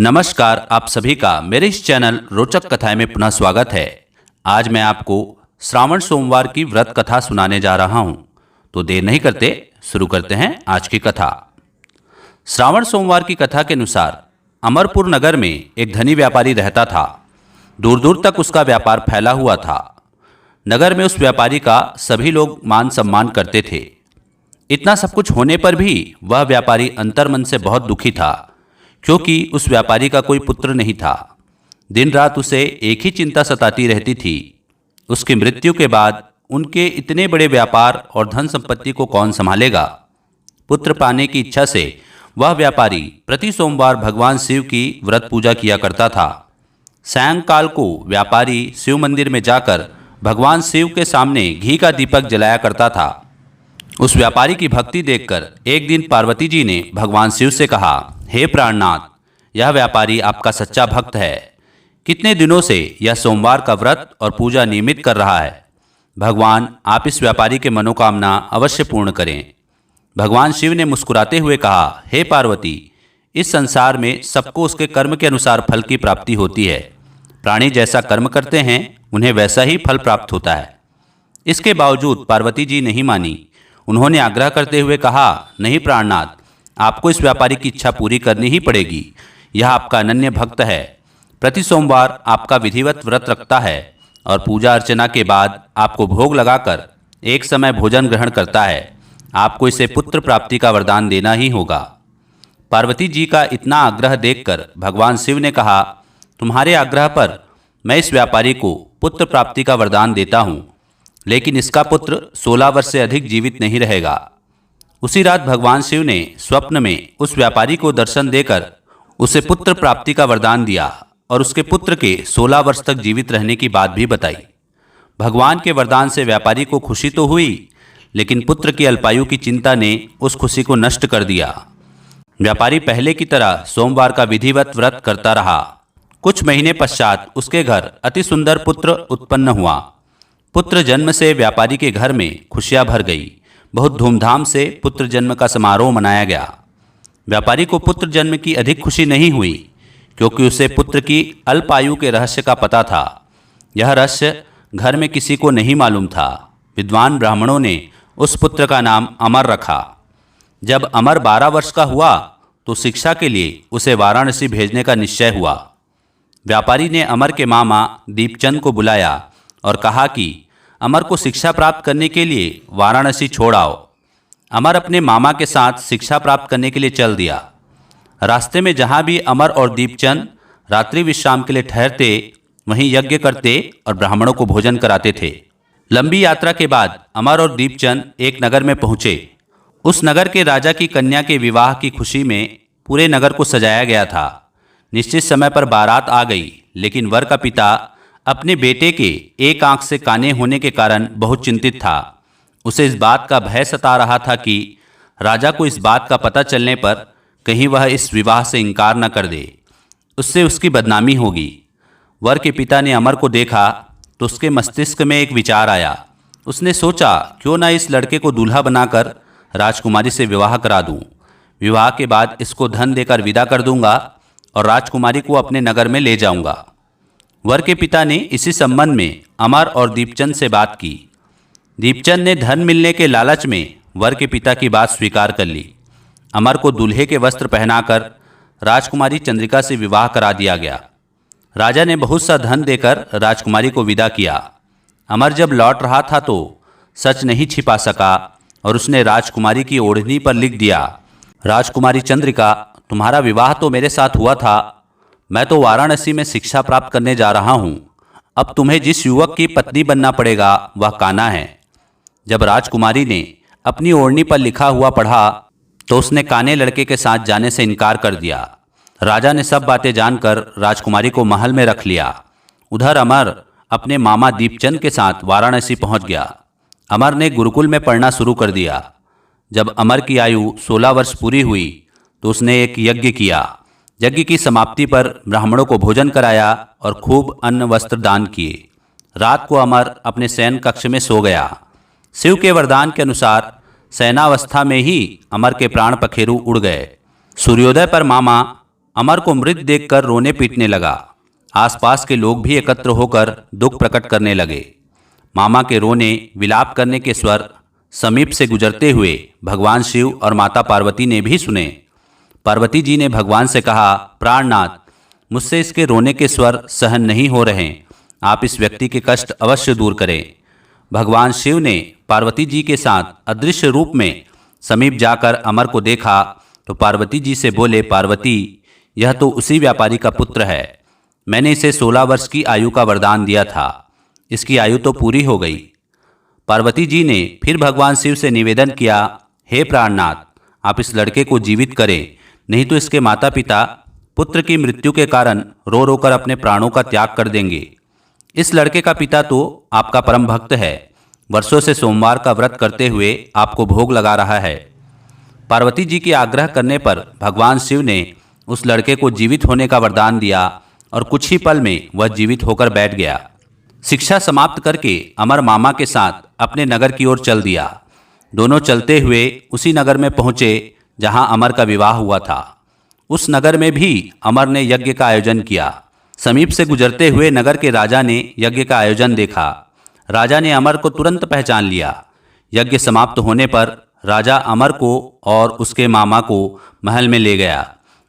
नमस्कार, आप सभी का मेरे इस चैनल रोचक कथाएं में पुनः स्वागत है। आज मैं आपको श्रावण सोमवार की व्रत कथा सुनाने जा रहा हूं, तो देर नहीं करते शुरू करते हैं आज की कथा। श्रावण सोमवार की कथा के अनुसार अमरपुर नगर में एक धनी व्यापारी रहता था। दूर दूर तक उसका व्यापार फैला हुआ था। नगर में उस व्यापारी का सभी लोग मान सम्मान करते थे। इतना सब कुछ होने पर भी वह व्यापारी अंतर्मन से बहुत दुखी था, क्योंकि उस व्यापारी का कोई पुत्र नहीं था। दिन रात उसे एक ही चिंता सताती रहती थी, उसकी मृत्यु के बाद उनके इतने बड़े व्यापार और धन संपत्ति को कौन संभालेगा। पुत्र पाने की इच्छा से वह व्यापारी प्रति सोमवार भगवान शिव की व्रत पूजा किया करता था। सायंकाल को व्यापारी शिव मंदिर में जाकर भगवान शिव के सामने घी का दीपक जलाया करता था। उस व्यापारी की भक्ति देखकर एक दिन पार्वती जी ने भगवान शिव से कहा, हे प्राणनाथ, यह व्यापारी आपका सच्चा भक्त है। कितने दिनों से यह सोमवार का व्रत और पूजा नियमित कर रहा है। भगवान, आप इस व्यापारी के मनोकामना अवश्य पूर्ण करें। भगवान शिव ने मुस्कुराते हुए कहा, हे पार्वती, इस संसार में सबको उसके कर्म के अनुसार फल की प्राप्ति होती है। प्राणी जैसा कर्म करते हैं उन्हें वैसा ही फल प्राप्त होता है। इसके बावजूद पार्वती जी नहीं मानी। उन्होंने आग्रह करते हुए कहा, नहीं प्राणनाथ, आपको इस व्यापारी की इच्छा पूरी करनी ही पड़ेगी। यह आपका अनन्य भक्त है। प्रति सोमवार आपका विधिवत व्रत रखता है और पूजा अर्चना के बाद आपको भोग लगाकर एक समय भोजन ग्रहण करता है। आपको इसे पुत्र प्राप्ति का वरदान देना ही होगा। पार्वती जी का इतना आग्रह देखकर भगवान शिव ने कहा, तुम्हारे आग्रह पर मैं इस व्यापारी को पुत्र प्राप्ति का वरदान देता हूँ, लेकिन इसका पुत्र 16 वर्ष से अधिक जीवित नहीं रहेगा। उसी रात भगवान शिव ने स्वप्न में उस व्यापारी को दर्शन देकर उसे पुत्र प्राप्ति का वरदान दिया और उसके पुत्र के 16 वर्ष तक जीवित रहने की बात भी बताई। भगवान के वरदान से व्यापारी को खुशी तो हुई, लेकिन पुत्र की अल्पायु की चिंता ने उस खुशी को नष्ट कर दिया। व्यापारी पहले की तरह सोमवार का विधिवत व्रत करता रहा। कुछ महीने पश्चात उसके घर अति सुंदर पुत्र उत्पन्न हुआ। पुत्र जन्म से व्यापारी के घर में खुशियां भर गई। बहुत धूमधाम से पुत्र जन्म का समारोह मनाया गया। व्यापारी को पुत्र जन्म की अधिक खुशी नहीं हुई, क्योंकि उसे पुत्र की अल्प आयु के रहस्य का पता था। यह रहस्य घर में किसी को नहीं मालूम था। विद्वान ब्राह्मणों ने उस पुत्र का नाम अमर रखा। जब अमर 12 वर्ष का हुआ तो शिक्षा के लिए उसे वाराणसी भेजने का निश्चय हुआ। व्यापारी ने अमर के मामा दीपचंद को बुलाया और कहा कि अमर को शिक्षा प्राप्त करने के लिए वाराणसी छोड़ आओ। अमर अपने मामा के साथ शिक्षा प्राप्त करने के लिए चल दिया। रास्ते में जहाँ भी अमर और दीपचंद रात्रि विश्राम के लिए ठहरते, वहीं यज्ञ करते और ब्राह्मणों को भोजन कराते थे। लंबी यात्रा के बाद अमर और दीपचंद एक नगर में पहुँचे। उस नगर के राजा की कन्या के विवाह की खुशी में पूरे नगर को सजाया गया था। निश्चित समय पर बारात आ गई, लेकिन वर का पिता अपने बेटे के एक आंख से काने होने के कारण बहुत चिंतित था। उसे इस बात का भय सता रहा था कि राजा को इस बात का पता चलने पर कहीं वह इस विवाह से इनकार न कर दे, उससे उसकी बदनामी होगी। वर के पिता ने अमर को देखा तो उसके मस्तिष्क में एक विचार आया। उसने सोचा, क्यों ना इस लड़के को दूल्हा बनाकर राजकुमारी से विवाह करा दूं। विवाह के बाद इसको धन देकर विदा कर दूंगा और राजकुमारी को अपने नगर में ले जाऊंगा। वर के पिता ने इसी संबंध में अमर और दीपचंद से बात की। दीपचंद ने धन मिलने के लालच में वर के पिता की बात स्वीकार कर ली। अमर को दूल्हे के वस्त्र पहनाकर राजकुमारी चंद्रिका से विवाह करा दिया गया। राजा ने बहुत सा धन देकर राजकुमारी को विदा किया। अमर जब लौट रहा था तो सच नहीं छिपा सका और उसने राजकुमारी की ओढ़नी पर लिख दिया, राजकुमारी चंद्रिका, तुम्हारा विवाह तो मेरे साथ हुआ था। मैं तो वाराणसी में शिक्षा प्राप्त करने जा रहा हूँ। अब तुम्हें जिस युवक की पत्नी बनना पड़ेगा वह कान्हा है। जब राजकुमारी ने अपनी ओढ़नी पर लिखा हुआ पढ़ा तो उसने काने लड़के के साथ जाने से इनकार कर दिया। राजा ने सब बातें जानकर राजकुमारी को महल में रख लिया। उधर अमर अपने मामा दीपचंद के साथ वाराणसी पहुंच गया। अमर ने गुरुकुल में पढ़ना शुरू कर दिया। जब अमर की आयु 16 वर्ष पूरी हुई तो उसने एक यज्ञ किया। यज्ञ की समाप्ति पर ब्राह्मणों को भोजन कराया और खूब अन्न वस्त्र दान किए। रात को अमर अपने शयन कक्ष में सो गया। शिव के वरदान के अनुसार शयनावस्था में ही अमर के प्राण पखेरु उड़ गए। सूर्योदय पर मामा अमर को मृत देखकर रोने पीटने लगा। आसपास के लोग भी एकत्र होकर दुख प्रकट करने लगे। मामा के रोने विलाप करने के स्वर समीप से गुजरते हुए भगवान शिव और माता पार्वती ने भी सुने। पार्वती जी ने भगवान से कहा, प्राणनाथ, मुझसे इसके रोने के स्वर सहन नहीं हो रहे, आप इस व्यक्ति के कष्ट अवश्य दूर करें। भगवान शिव ने पार्वती जी के साथ अदृश्य रूप में समीप जाकर अमर को देखा तो पार्वती जी से बोले, पार्वती, यह तो उसी व्यापारी का पुत्र है। मैंने इसे 16 वर्ष की आयु का वरदान दिया था, इसकी आयु तो पूरी हो गई। पार्वती जी ने फिर भगवान शिव से निवेदन किया, हे प्राणनाथ, आप इस लड़के को जीवित करें, नहीं तो इसके माता पिता पुत्र की मृत्यु के कारण रो रो कर अपने प्राणों का त्याग कर देंगे। इस लड़के का पिता तो आपका परम भक्त है, वर्षों से सोमवार का व्रत करते हुए आपको भोग लगा रहा है। पार्वती जी के आग्रह करने पर भगवान शिव ने उस लड़के को जीवित होने का वरदान दिया और कुछ ही पल में वह जीवित होकर बैठ गया। शिक्षा समाप्त करके अमर मामा के साथ अपने नगर की ओर चल दिया। दोनों चलते हुए उसी नगर में पहुंचे जहां अमर का विवाह हुआ था। उस नगर में भी अमर ने यज्ञ का आयोजन किया। समीप से गुजरते हुए नगर के राजा ने यज्ञ का आयोजन देखा। राजा ने अमर को तुरंत पहचान लिया। यज्ञ समाप्त होने पर राजा अमर को और उसके मामा को महल में ले गया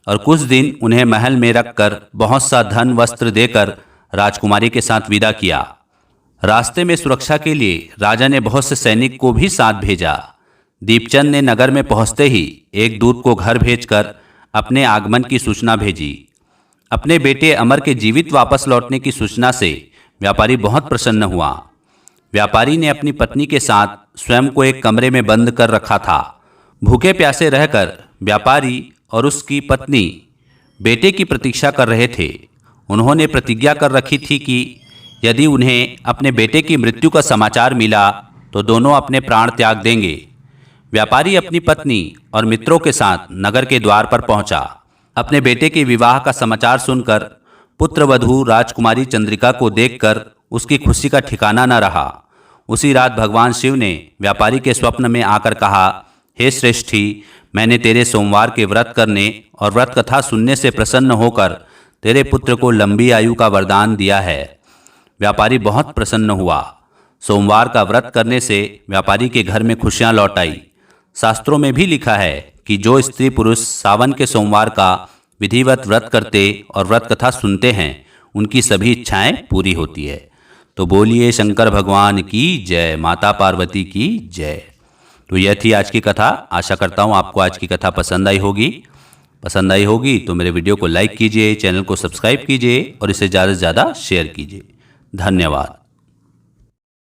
और कुछ दिन उन्हें महल में रखकर बहुत सा धन वस्त्र देकर राजकुमारी के साथ विदा किया। रास्ते में सुरक्षा के लिए राजा ने बहुत से सैनिक को भी साथ भेजा। दीपचंद ने नगर में पहुंचते ही एक दूत को घर भेजकर अपने आगमन की सूचना भेजी। अपने बेटे अमर के जीवित वापस लौटने की सूचना से व्यापारी बहुत प्रसन्न हुआ। व्यापारी ने अपनी पत्नी के साथ स्वयं को एक कमरे में बंद कर रखा था। भूखे प्यासे रहकर व्यापारी और उसकी पत्नी बेटे की प्रतीक्षा कर रहे थे। उन्होंने प्रतिज्ञा कर रखी थी कि यदि उन्हें अपने बेटे की मृत्यु का समाचार मिला तो दोनों अपने प्राण त्याग देंगे। व्यापारी अपनी पत्नी और मित्रों के साथ नगर के द्वार पर पहुंचा। अपने बेटे के विवाह का समाचार सुनकर पुत्रवधू राजकुमारी चंद्रिका को देखकर उसकी खुशी का ठिकाना न रहा। उसी रात भगवान शिव ने व्यापारी के स्वप्न में आकर कहा, हे श्रेष्ठी, मैंने तेरे सोमवार के व्रत करने और व्रत कथा सुनने से प्रसन्न होकर तेरे पुत्र को लंबी आयु का वरदान दिया है। व्यापारी बहुत प्रसन्न हुआ। सोमवार का व्रत करने से व्यापारी के घर में खुशियां लौट आई। शास्त्रों में भी लिखा है कि जो स्त्री पुरुष सावन के सोमवार का विधिवत व्रत करते और व्रत कथा सुनते हैं उनकी सभी इच्छाएं पूरी होती है। तो बोलिए शंकर भगवान की जय, माता पार्वती की जय। तो यह थी आज की कथा। आशा करता हूँ आपको आज की कथा पसंद आई होगी तो मेरे वीडियो को लाइक कीजिए, चैनल को सब्सक्राइब कीजिए और इसे ज़्यादा से ज़्यादा शेयर कीजिए। धन्यवाद।